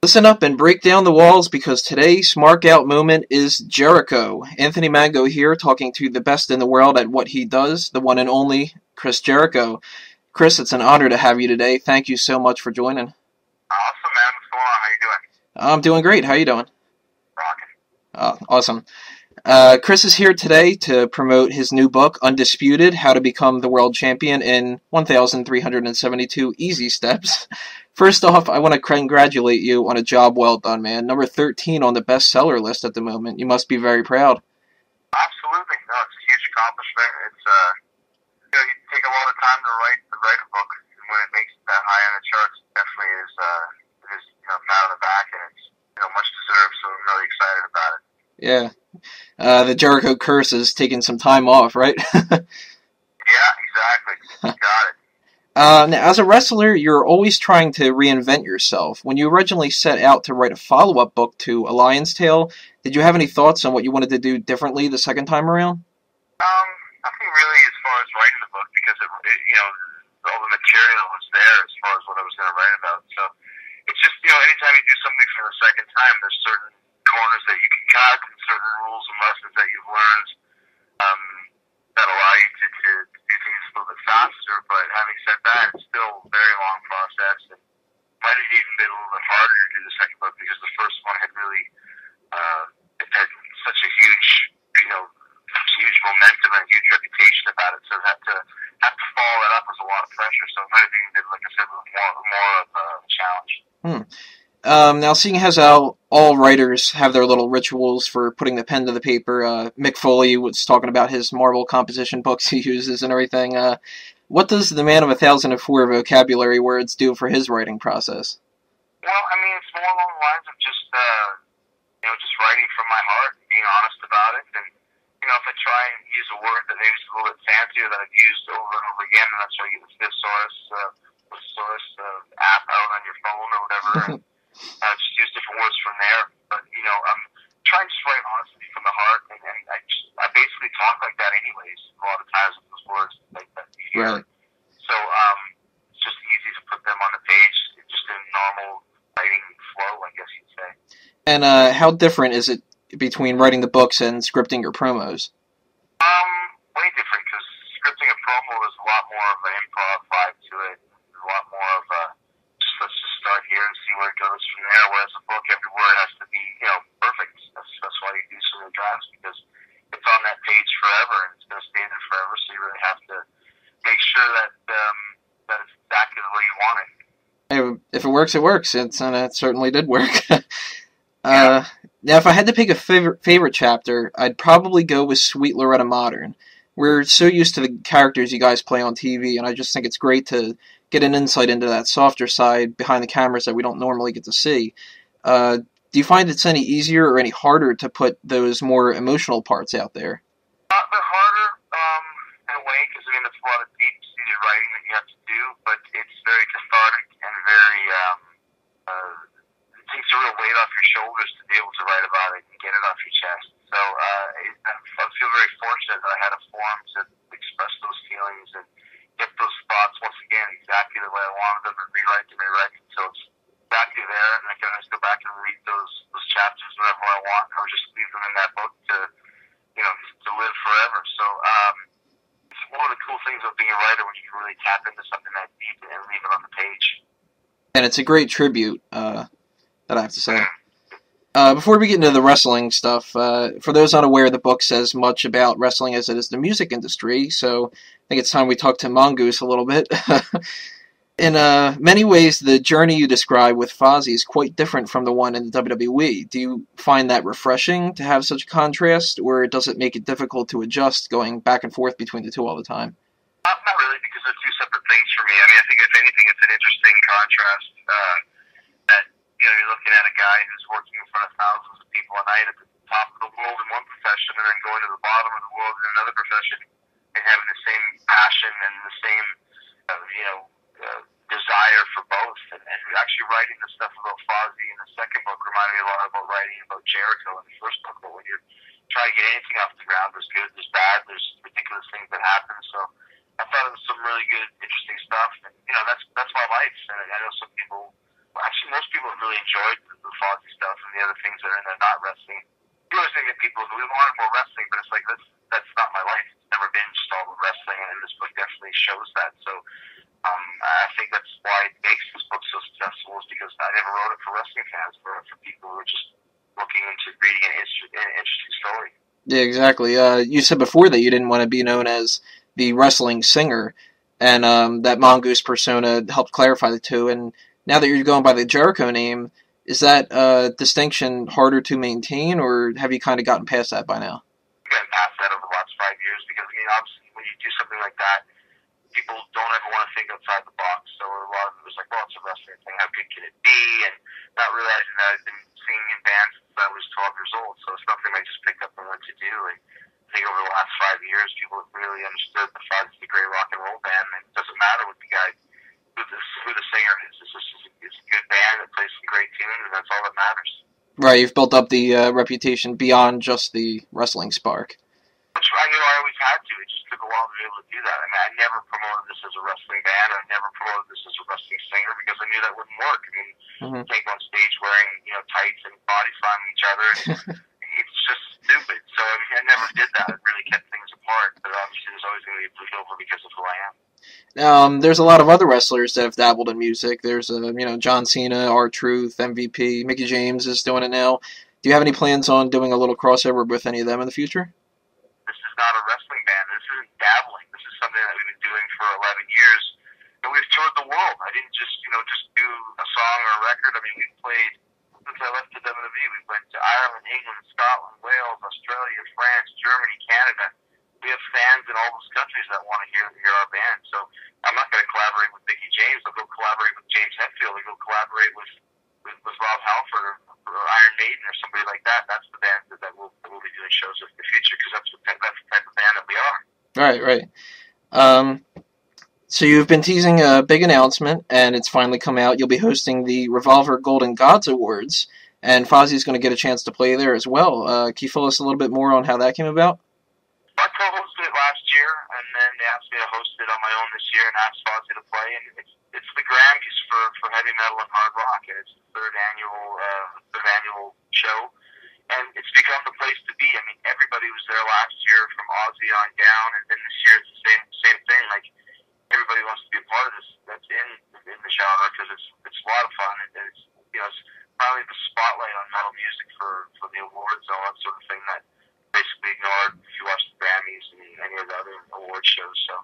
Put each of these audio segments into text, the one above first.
Listen up and break down the walls because today's Smark Out Moment is Jericho. Anthony Mango here talking to the best in the world at what he does, the one and only Chris Jericho. Chris, it's an honor to have you today. Thank you so much for joining. Awesome, man. What's going on? How you doing? I'm doing great. How you doing? Rocking. Awesome. Chris is here today to promote his new book, Undisputed, How to Become the World Champion in 1,372 Easy Steps. First off, I want to congratulate you on a job well done, man. Number 13 on the bestseller list at the moment. You must be very proud. Absolutely. No, it's a huge accomplishment. It's you take a lot of time to write a book, and when it makes it that high on the charts, it definitely is pat on the back, and it's much deserved. So I'm really excited about it. Yeah. The Jericho curse is taking some time off, right? Yeah, exactly. Got it. Now, as a wrestler, you're always trying to reinvent yourself. When you originally set out to write a follow-up book to A Lion's Tale, did you have any thoughts on what you wanted to do differently the second time around? Nothing really as far as writing the book because all the material was there as far as what I was going to write about. So it's just anytime you do something for the second time, there's certain corners that you can cut and certain rules and lessons that you've learned that allow you to do things a little bit faster. But having said that, it's still a very long process, and might have even been a little bit harder to do the second book because the first one had really it had such a huge momentum and a huge reputation about it. So have to follow that up was a lot of pressure. So it might have even been, like I said, more of a challenge. Now, seeing as how all writers have their little rituals for putting the pen to the paper, Mick Foley was talking about his Marvel composition books he uses and everything. What does the man of 1,004 vocabulary words do for his writing process? Well, I mean, it's more along the lines of just writing from my heart and being honest about it. And, if I try and use a word that maybe is a little bit fancier that I've used over and over again, and that's why you get the thesaurus app out on your phone or whatever, and just use different words from there. But, I'm trying to just write honestly from the heart, and I basically talk like that anyways, a lot of times with those words like that you hear. Right. So, it's just easy to put them on the page, just in normal writing flow, I guess you'd say. And how different is it between writing the books and scripting your promos? Way different, because scripting a promo is a lot more of an improv vibe to it. There's a lot more of let's just start here and see where it goes from there, whereas a book, every word has to be, perfect. That's why you do so many drafts, because it's on that page forever, and it's going to stay there forever, so you really have to make sure that it's exactly the way you want it. If it works, it works. And it certainly did work. Yeah. Now, if I had to pick a favorite chapter, I'd probably go with Sweet Loretta Modern. We're so used to the characters you guys play on TV, and I just think it's great to get an insight into that softer side behind the cameras that we don't normally get to see. Do you find it's any easier or any harder to put those more emotional parts out there? A bit harder, in a way, because, it's a lot of deep-seated writing that you have to do, but it's very cathartic and very, it takes a real weight off your shoulders to be able to write about it and get it off your chest. So I feel very fortunate that I had a forum to express those feelings and get those thoughts once again exactly the way I wanted them and rewrite them until it's exactly there, and I can always go back and read those chapters whenever I want, or just leave them in that book to live forever. So it's one of the cool things of being a writer when you can really tap into something that deep and leave it on the page. And it's a great tribute, that I have to say. Before we get into the wrestling stuff, for those unaware, the book says much about wrestling as it is the music industry, so I think it's time we talk to Mongoose a little bit. In many ways, the journey you describe with Fozzy is quite different from the one in the WWE. Do you find that refreshing to have such a contrast, or does it make it difficult to adjust going back and forth between the two all the time? Not really, because they're two separate things for me. I think if anything, it's an interesting contrast that you're looking at a guy who's working in front of thousands of people a night at the top of the world in one profession, and then going to the bottom of the world in another profession, and having the same passion and the same desire for both. And actually writing the stuff about Fozzy in the second book reminded me a lot about writing about Jericho in the first book. But when you're trying to get anything off the ground, there's good, there's bad, there's ridiculous things that happen. So I thought it was some really good, interesting stuff. And that's my life. And I know some people, well, actually most people have really enjoyed Fozzy stuff and the other things that are in there not wrestling. You always think that people we wanted more wrestling, but it's like that's not my life. It's never been just all the wrestling, and this book definitely shows that. So I think that's why it makes this book so successful, is because I never wrote it for wrestling fans, but for people who are just looking into reading an interesting story. Yeah, exactly. You said before that you didn't want to be known as the wrestling singer, and that Mongoose persona helped clarify the two. And now that you're going by the Jericho name, is that distinction harder to maintain, or have you kind of gotten past that by now? I've gotten past that over the last 5 years, because, I mean, obviously when you do something like that, people don't ever want to think outside the box. So a lot of it was like, well, it's a wrestling thing. How good can it be? And not realizing that I've been singing in bands since I was 12 years old. So it's something I just picked up and went to do. And I think over the last 5 years, people have really understood the fact it's a great rock and roll band. And it doesn't matter what the guy, who the singer is. It's a good band that plays some great tunes, and that's all that matters. Right, you've built up the reputation beyond just the wrestling spark. Which I knew I always had to. It just took a while to be able to do that. I mean, I never promoted this as a wrestling band. I never promoted this as a wrestling singer, because I knew that wouldn't work. I mean, can't go on stage wearing, tights and body slamming each other. It's just stupid. So I mean, I never did that. It really kept things apart. But obviously, there's always going to be a bleed over because of who I am. There's a lot of other wrestlers that have dabbled in music. There's, John Cena, R-Truth, MVP, Mickey James is doing it now. Do you have any plans on doing a little crossover with any of them in the future? This is not a wrestling band. This isn't dabbling. This is something that we've been doing for 11 years. And we've toured the world. I didn't just do a song or a record. I mean, we've played, since I left the WWE, we went to Ireland, England, Scotland, Wales, Australia, France, Germany, Canada. We have fans in all those countries that want to hear our band. So I'm not going to collaborate with Mickey James. I'll go collaborate with James Hetfield. I'll go collaborate with Rob Halford or Iron Maiden or somebody like that. That's the band that we'll be doing shows with in the future, because that's the type of band that we are. Right. So you've been teasing a big announcement, and it's finally come out. You'll be hosting the Revolver Golden Gods Awards, and Fozzy's going to get a chance to play there as well. Can you fill us a little bit more on how that came about? I co-hosted it last year, and then they asked me to host it on my own this year, and asked Fozzy to play. And it's the Grammys for heavy metal and hard rock, and it's the third annual show, and it's become the place to be. I mean, everybody was there last year from Ozzy on down, and then this year it's the same thing. Like, everybody wants to be a part of this. That's in the genre, because it's a lot of fun, and it's probably the spotlight on metal music for the awards and all that sort of thing that basically ignored if you watch the Grammys and any of the other award shows. So,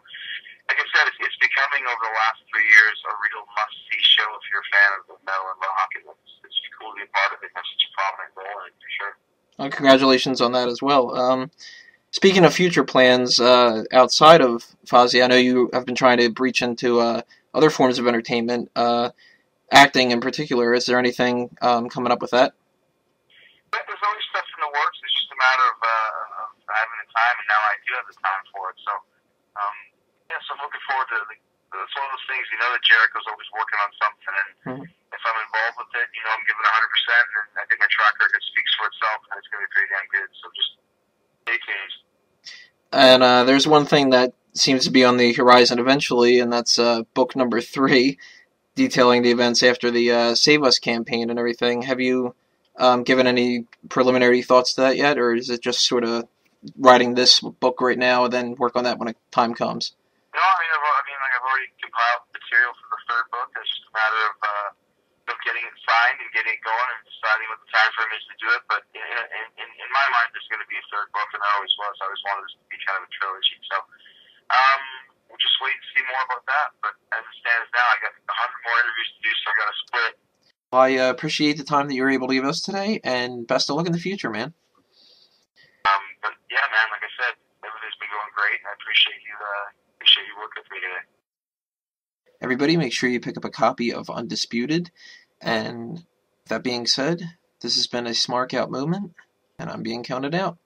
like I said, it's becoming over the last 3 years a real must-see show if you're a fan of metal and rock, and it's cool to be a part of it. That's such a prominent role in it, for sure. Well, congratulations on that as well. Speaking of future plans outside of Fozzy, I know you have been trying to breach into other forms of entertainment, acting in particular. Is there anything coming up with that? There's always stuff in the works. It's just a matter of having the time, and now I do have the time for it. So, so I'm looking forward to it. It's one of those things, that Jericho's always working on something, and if I'm involved with it, I'm giving 100%, and I think my track record speaks for itself, and it's going to be pretty damn good. So just stay tuned. And there's one thing that seems to be on the horizon eventually, and that's book number 3, detailing the events after the Save Us campaign and everything. Have you given any preliminary thoughts to that yet, or is it just sort of writing this book right now and then work on that when time comes? No, I've already compiled material for the third book. It's just a matter of getting it signed and getting it going and deciding what the time frame is to do it. But in my mind, there's going to be a third book, and there always was. I always wanted this to be kind of a trilogy. So we'll just wait and see more about that. But as it stands now, I got 100 more interviews to do, so I got to split. Well, I appreciate the time that you were able to give us today, and best of luck in the future, man. But yeah, man, like I said, everything's been going great, and I appreciate you working with me today. Everybody, make sure you pick up a copy of Undisputed. And that being said, this has been a Smark Out Moment, and I'm being counted out.